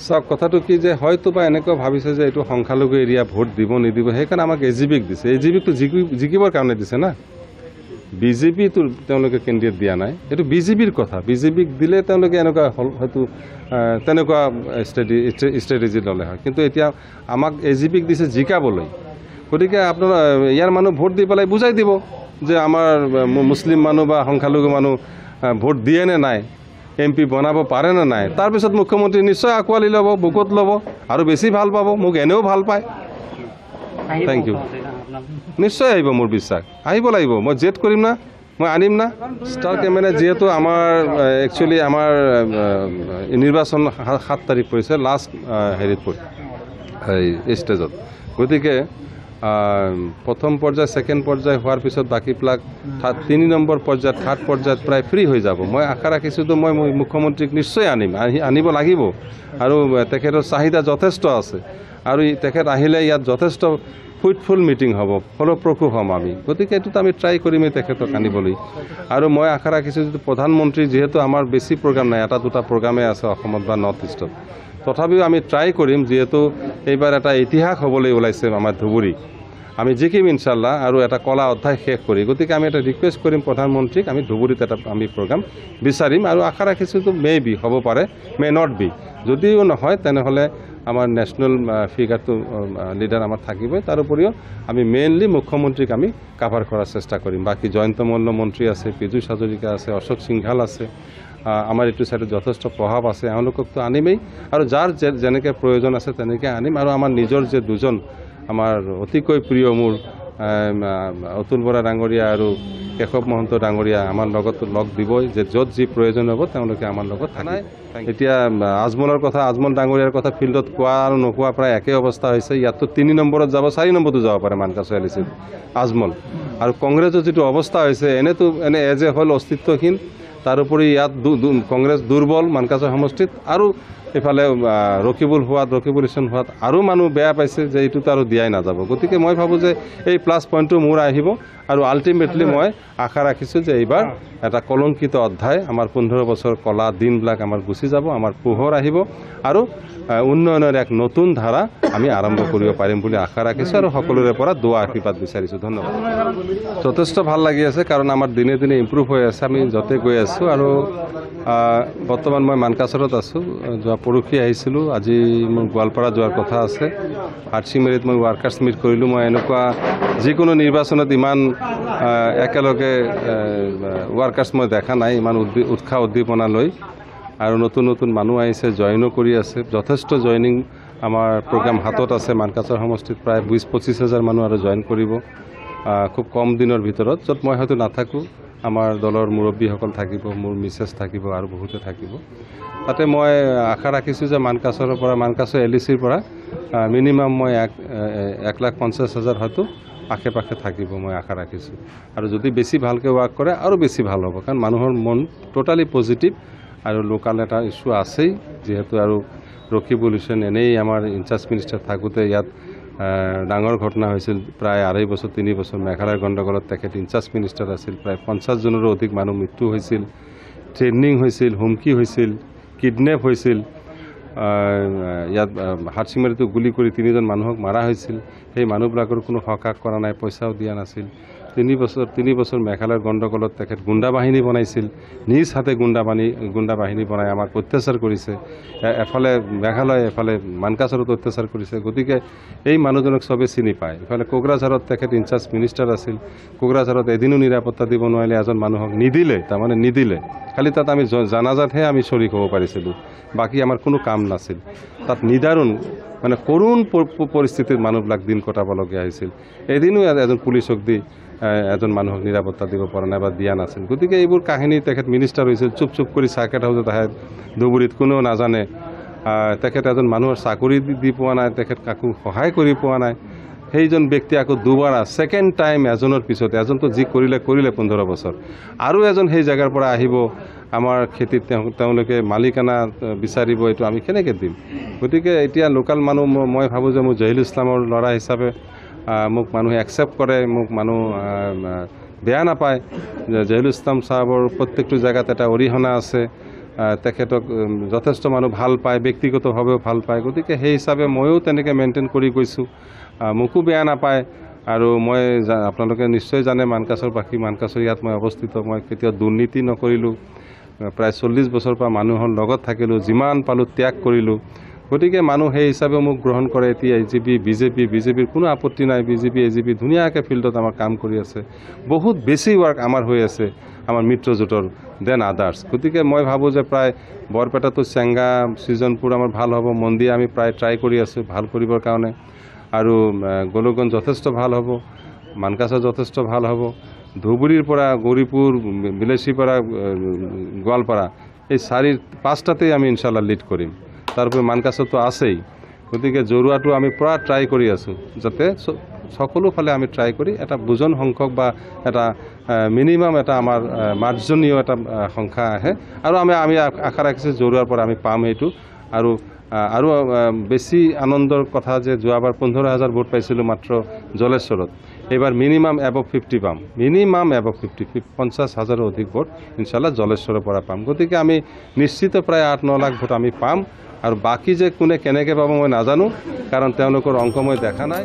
চাওক কথাটো কি যে হয়তো বা এনেকুৱা ভাবিছে যে এইটো সংখ্যালঘু এৰিয়া ভোট দিব নিদিব সেইকাৰণে আমাক এজিবিক দিছে এজিবিকটো জিকিবৰ কাৰণে দিছে না বিজেপিটো তেওঁলোকে কেন্দ্ৰীয় দিয়া নাই এইটো বিজেপিৰ কথা বিজেপিক দিলে তেওঁলোকে এনেকুৱা হয়তো তেনেকুৱা ষ্ট্ৰেটেজি ল'লে হয় কিন্তু এতিয়া আমাক এজিবিক দিছে জিকাবলৈ গতিকে আপোনাৰ ইয়াৰ মানুহ ভোট দি পেলাই বুজাই দিব যে আমাৰ মুছলিম মানুহ বা সংখ্যালঘু মানুহ ভোট দিয়ে নে নাই এমপি বনাব পাৰে নে নাই তাৰপিছত মুখ্যমন্ত্ৰী নিশ্চয় আঁকোৱালি ল'ব বুকুত ল'ব আৰু বেছি ভাল পাব মোক এনেও ভাল পায় থেংক ইউ নিশ্চয় আহিব মোৰ বিশ্বাস আহিব লাগিব মই জেদ কৰিম না মই আনিম না ষ্টাৰ কেমেৰা যিহেতু আমাৰ একচুৱেলি আমাৰ নিৰ্বাচন 7 তাৰিখ পৰিছে লাষ্ট হেৰিত এই ষ্টেজত গতিকে প্ৰথম পৰ্যায় ছেকেণ্ড পৰ্যায় হোৱাৰ পিছত বাকীবিলাক 3 নম্বৰ পৰ্যায়ত 3rd পৰ্যায়ত প্ৰায় ফ্ৰী হৈ যাব মই আশা ৰাখিছোঁ তো মই মুখ্যমন্ত্ৰীক নিশ্চয় আনিব লাগিব আৰু তেখেতৰ চাহিদা যথেষ্ট আছে আৰু তেখেত আহিলে ইয়াত যথেষ্ট ফ্ৰুটফুল মিটিং হ'ব ফলপ্ৰসূ হ'ম আমি গতিকে এইটোত আমি ট্ৰাই কৰিমেই তেখেতক আনিবলৈ আৰু মই আশা ৰাখিছোঁ যে প্ৰধানমন্ত্ৰী যিহেতু আমাৰ বেছি প্ৰগ্ৰাম নাই এটা দুটা প্ৰগ্ৰামে আছে অসমত বা নৰ্থ ইষ্টত তথাপিও আমি ট্ৰাই কৰিম যেহেতু এইবাৰ এটা ইতিহাস হ'বলৈ ওলাইছে আমাৰ ধুবুৰী আমি জিকিম ইনশাল্লাহ আৰু এটা কলা অধ্যায় শেষ কৰি গতিকে আমি এটা ৰিকুৱেষ্ট কৰিম প্ৰধানমন্ত্ৰীক আমি ধুবুৰীত এটা আমি প্ৰগ্ৰাম বিচাৰিম আৰু আশা ৰাখিছোঁ তো মে বি হ'ব পাৰে মে নট বি যদিও নহয় তেনেহ'লে আমাৰ নেশ্যনেল ফিগাৰটো লিডাৰ আমাৰ থাকিবই তাৰ উপৰিও আমি মেইনলি মুখ্যমন্ত্ৰীক আমি কাভাৰ কৰাৰ চেষ্টা কৰিম বাকী জয়ন্ত মল্ল মন্ত্ৰী আছে পীযুষ হাজৰিকা আছে অশোক সিংঘাল আছে আমাৰ এইটো চাইডত যথেষ্ট প্ৰভাৱ আছে এওঁলোককতো আনিমেই আৰু যাৰ যেনেকৈ প্ৰয়োজন আছে তেনেকৈ আনিম আৰু আমাৰ নিজৰ যে দুজন আমাৰ অতিকৈ প্ৰিয় মোৰ অতুল বৰা ডাঙৰীয়া আৰু কেশৱ মহন্ত ডাঙৰীয়া আমাৰ লগত লগ দিবই যে য'ত যি প্ৰয়োজন হ'ব তেওঁলোকে আমাৰ লগত থাকে এতিয়া আজমলৰ কথা আজমল ডাঙৰীয়াৰ কথা ফিল্ডত কোৱা আৰু নোকোৱা প্ৰায় একে অৱস্থা হৈছে ইয়াততো 3 নম্বৰত যাব 4 নম্বৰতো যাব পাৰে মানকাচৰ এলিচিত আজমল আৰু কংগ্ৰেছৰ যিটো অৱস্থা হৈছে এনে এজ এ হ'ল অস্তিত্বহীন তাৰোপৰি ইয়াত কংগ্ৰেছ দুৰ্বল মানকাচৰ সমষ্টিত আৰু এফালে ৰকিবুল ইছন হোৱাত আৰু মানুহ বেয়া পাইছে যে এইটোতো আৰু দিয়াই নাযাব গতিকে মই ভাবোঁ যে এই প্লাছ পইণ্টটো মোৰ আহিব আৰু আল্টিমেটলি মই আশা ৰাখিছোঁ যে এইবাৰ এটা কলংকিত অধ্যায় আমাৰ 15 বছৰ কলা দিনবিলাক আমাৰ গুচি যাব আমাৰ পোহৰ আহিব আৰু উন্নয়নৰ এক নতুন ধাৰা আমি আৰম্ভ কৰিব পাৰিম বুলি আশা ৰাখিছোঁ আৰু সকলোৰে পৰা দোৱা আশীৰ্বাদ বিচাৰিছোঁ ধন্যবাদ যথেষ্ট ভাল লাগি আছে কাৰণ আমাৰ দিনে দিনে ইম্প্ৰুভ হৈ আছে আমি য'তে গৈ আছোঁ আৰু বৰ্তমান মই মানকাচৰত আছোঁ যোৱা পৰহি আহিছিলোঁ আজি মোৰ গোৱালপাৰা যোৱাৰ কথা আছে হাটচিমাৰীত মই ৱাৰ্কাৰ্ছ মিট কৰিলোঁ মই এনেকুৱা যিকোনো নিৰ্বাচনত ইমান একেলগে ৱাৰ্কাৰ্ছ মই দেখা নাই ইমান উৎসাহ উদ্দীপনা লৈ আৰু নতুন নতুন মানুহ আহিছে জইনো কৰি আছে যথেষ্ট জইনিং আমাৰ প্ৰগ্ৰাম হাতত আছে মানকাচৰ সমষ্টিত প্ৰায় 20-25 হাজাৰ মানুহ আৰু জইন কৰিব খুব কম দিনৰ ভিতৰত য'ত মই হয়তো নাথাকোঁ আমাৰ দলৰ মুৰব্বীসকল থাকিব মোৰ মিছেছ থাকিব আৰু বহুতে থাকিব তাতে মই আশা ৰাখিছোঁ যে মানকাচৰৰ পৰা মানকাচৰ এলিচিৰ পৰা মিনিমাম মই 1,50,000 হয়তো আশে পাশে থাকিব মই আশা ৰাখিছোঁ আৰু যদি বেছি ভালকৈ ৱাৰ্ক কৰে আৰু বেছি ভাল হ'ব কাৰণ মানুহৰ মন টোটালি পজিটিভ আৰু লোকাল এটা ইছ্যু আছেই যিহেতু আৰু ৰকিবুল ইছন এনেই আমাৰ ইনচাৰ্জ মিনিষ্টাৰ থাকোঁতে ইয়াত ডাঙৰ ঘটনা হৈছিল প্ৰায় 2.5 বছৰ 3 বছৰ মেঘালয়ৰ গণ্ডগোলত তেখেত ইনচাৰ্জ মিনিষ্টাৰ আছিল প্ৰায় 50 জনৰো অধিক মানুহ মৃত্যু হৈছিল ট্ৰেইনিং হৈছিল হুমকি হৈছিল কিডনেপ হৈছিল ইয়াত হাটচিমাৰীটো গুলি কৰি 3জন মানুহক মাৰা হৈছিল সেই মানুহবিলাকৰ কোনো হকাক কৰা নাই পইচাও দিয়া নাছিল তিনি বছৰ মেঘালয়ৰ গণ্ডগোলত তেখেত গুণ্ডা বাহিনী বনাইছিল, নিজ হাতে গুণ্ডা বাহিনী বনাই আমাক অত্যাচাৰ কৰিছে, এফালে মেঘালয় এফালে মানকাছাৰত অত্যাচাৰ কৰিছে। গতিকে এই মানুহজনক চবেই চিনি পায়। ইফালে কোকৰাঝাৰত তেখেত ইনচাৰ্জ মিনিষ্টাৰ আছিল, কোকৰাঝাৰত এদিনো নিৰাপত্তা দিব নোৱাৰিলে, এজন মানুহক নিদিলে, তাৰমানে নিদিলে, খালি তাত আমি জানাজাতহে আমি শ্বৰিক হ'ব পাৰিছিলোঁ, বাকী আমাৰ কোনো কাম নাছিল। তাত নিদাৰুণ মানে কৰুণ পৰিস্থিতিত মানুহবিলাক দিন কটাবলগীয়া হৈছিল। এদিনো এজন পুলিচক দি এজন মানুহক নিৰাপত্তা দিব পৰা নাই বা দিয়া নাছিল। গতিকে এইবোৰ কাহিনী তেখেত মিনিষ্টাৰ হৈছিল, চুপ কৰি চাৰ্কেট হাউচত আহে, ধুবুৰীত কোনেও নাজানে। তেখেত এজন মানুহৰ চাকৰি দি পোৱা নাই, তেখেত কাকো সহায় কৰি পোৱা নাই। সেইজন ব্যক্তি আকৌ দুবাৰ ছেকেণ্ড টাইম এজনৰ পিছত, এজনটো যি কৰিলে 15 বছৰ, আৰু এজন সেই জেগাৰ পৰা আহিব আমাৰ খেতিত, তেওঁলোকে মালিকানা বিচাৰিব, এইটো আমি কেনেকৈ দিম? গতিকে এতিয়া লোকেল মানুহ, মই ভাবোঁ যে মোৰ জহিৰুল ইছলামৰ ল'ৰা হিচাপে মোক মানুহে একচেপ্ট কৰে, মোক মানুহ বেয়া নাপায়। জহিৰুল ইছলাম চাহাবৰ প্ৰত্যেকটো জেগাত এটা অৰিহণা আছে, তেখেতক যথেষ্ট মানুহ ভাল পায়, ব্যক্তিগতভাৱেও ভাল পায়। গতিকে সেই হিচাপে ময়ো তেনেকৈ মেইনটেইন কৰি গৈছোঁ, মোকো বেয়া নাপায়। আৰু মই আপোনালোকে নিশ্চয় জানে, মানকাছৰবাসী, মানকাছৰ ইয়াত মই অৱস্থিত, মই কেতিয়াও দুৰ্নীতি নকৰিলোঁ, প্ৰায় 40 বছৰৰ পৰা মানুহৰ লগত থাকিলোঁ, যিমান পালোঁ ত্যাগ কৰিলোঁ। গতিকে মানুহ সেই হিচাপে মোক গ্ৰহণ কৰে। এতিয়া AGP বিজেপিৰ কোনো আপত্তি নাই, BJP AGP ধুনীয়াকৈ ফিল্ডত আমাৰ কাম কৰি আছে, বহুত বেছি ৱৰ্ক আমাৰ হৈ আছে আমাৰ মিত্ৰজোঁটৰ দেন আদাৰ্ছ। গতিকে মই ভাবোঁ যে প্ৰায় বৰপেটাটো, চেংগা, সৃজনপুৰ আমাৰ ভাল হ'ব, মন্দিৰ আমি প্ৰায় ট্ৰাই কৰি আছোঁ ভাল কৰিবৰ কাৰণে, আৰু গোলকগঞ্জ যথেষ্ট ভাল হ'ব, মানকাছাৰ যথেষ্ট ভাল হ'ব, ধুবুৰীৰ পৰা গৌৰীপুৰ, বিলাচীৰ পৰা গোৱালপাৰা, এই 4-5টাতেই আমি ইনশাল্লাহ লিড কৰিম। তাৰোপৰি মানকাছাৰতো আছেই। গতিকে জৰুৱাটো আমি পুৰা ট্ৰাই কৰি আছোঁ, যাতে সকলো ফালে আমি ট্ৰাই কৰি এটা বুজন সংখ্যক বা এটা মিনিমাম এটা আমাৰ মাৰ্জনীয় এটা সংখ্যা আহে, আৰু আমি আশা ৰাখিছোঁ জৰুৱাৰ পৰা আমি পাম এইটো। আৰু বেছি আনন্দৰ কথা যে যোৱাবাৰ 15,000 ভোট পাইছিলোঁ মাত্ৰ জলেশ্বৰত, এইবাৰ মিনিমাম এবভ 50 পাম, মিনিমাম এবভ 50,000-50,000 অধিক ভোট ইনশাল্লাহ জলেশ্বৰৰ পৰা পাম। গতিকে আমি নিশ্চিত প্ৰায় 8-9 লাখ ভোট আমি পাম। আৰু বাকী যে কোনে কেনেকৈ পাব মই নাজানো, কাৰণ তেওঁলোকৰ অংক মই দেখা নাই।